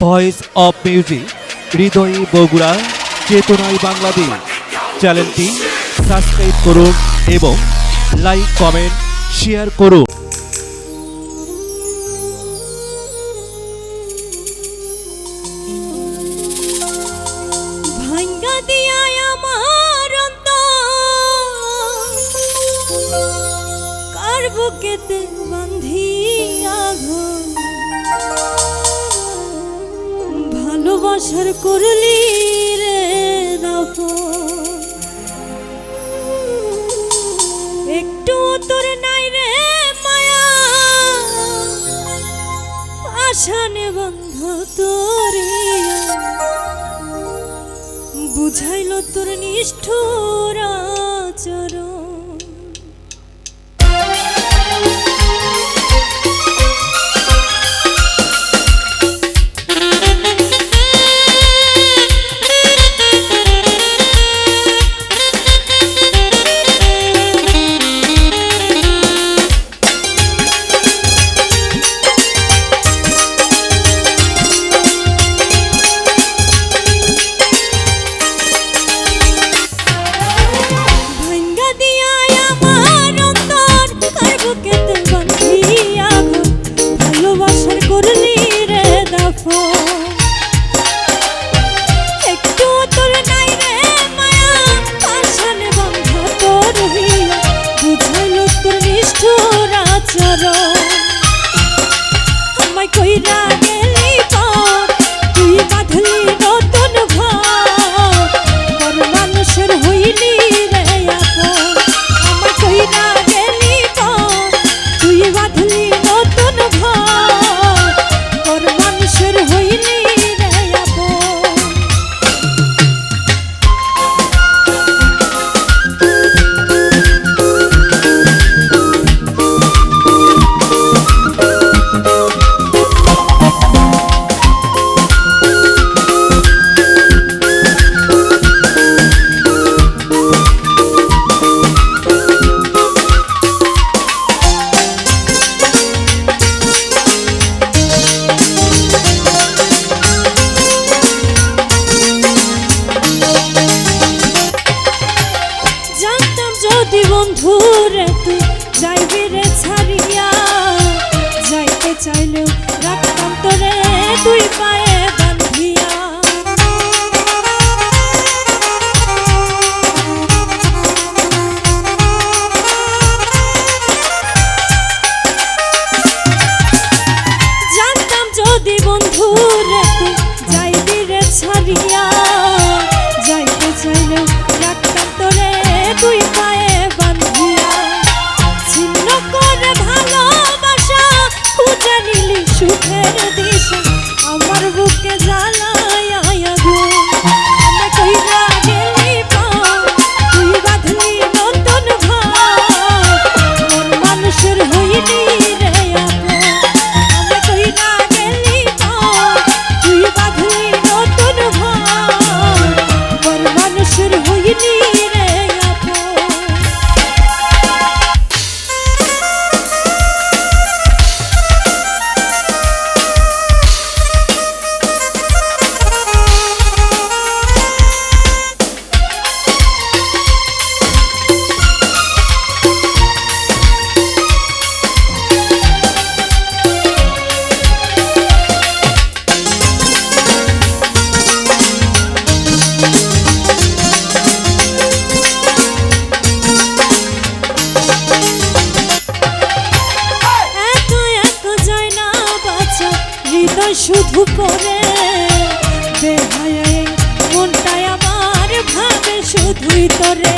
Voice of music হৃদয়ে বগুড়া চেতনায় বাংলাদেশ চ্যানেলটি সাবস্ক্রাইব করুন এবং লাইক কমেন্ট শেয়ার করুন। ভাঙ্গা দিয়া আমার কার বুকেতে বাঁধিয়া ঘর ভালোবাসার করলি রে দাফন একটু তোর নাই রে মায়া আশানে বন্ধ তোরে বুঝাইল তোর নিষ্ঠুর আচরণ। আমায় কইরা গেলি পর তুই বাঁধলি নতুন ঘর পর মানুষের হইলি রে আপন। আমায় কইরা গেলি পর তুই বাঁধলি নতুন ঘর পর মানুষের হইলি রে আপন। যদি বন্ধুরে তুই যাইবি রে ছাড়িয়া যাইতে চাইলেও রাখতাম তোরে তুই পায়ে বান্ধিয়া। জানতাম যদি বন্ধুরে তুই যাইবি রে ছাড়িয়া যাইতে চাইলেও রাখতাম তোরে তুই পায়ে বান্ধিয়া। ছিন্ন করে ভালোবাসা খুঁজে নিলি সুখের দিশা আমার বুকে জ্বালায় আগুন। আমায় কইরা গেলি পর তুই বাঁধলি নতুন ঘর মন মানুষের হইলি রে আপন। আমায় কইরা গেলি পর তুই বাঁধলি নতুন ঘর মন মানুষের হইলি রে আপন। হৃদয় শুধু পরে বেহায় মনটাই আমার ভাবে শুধুই তোরে।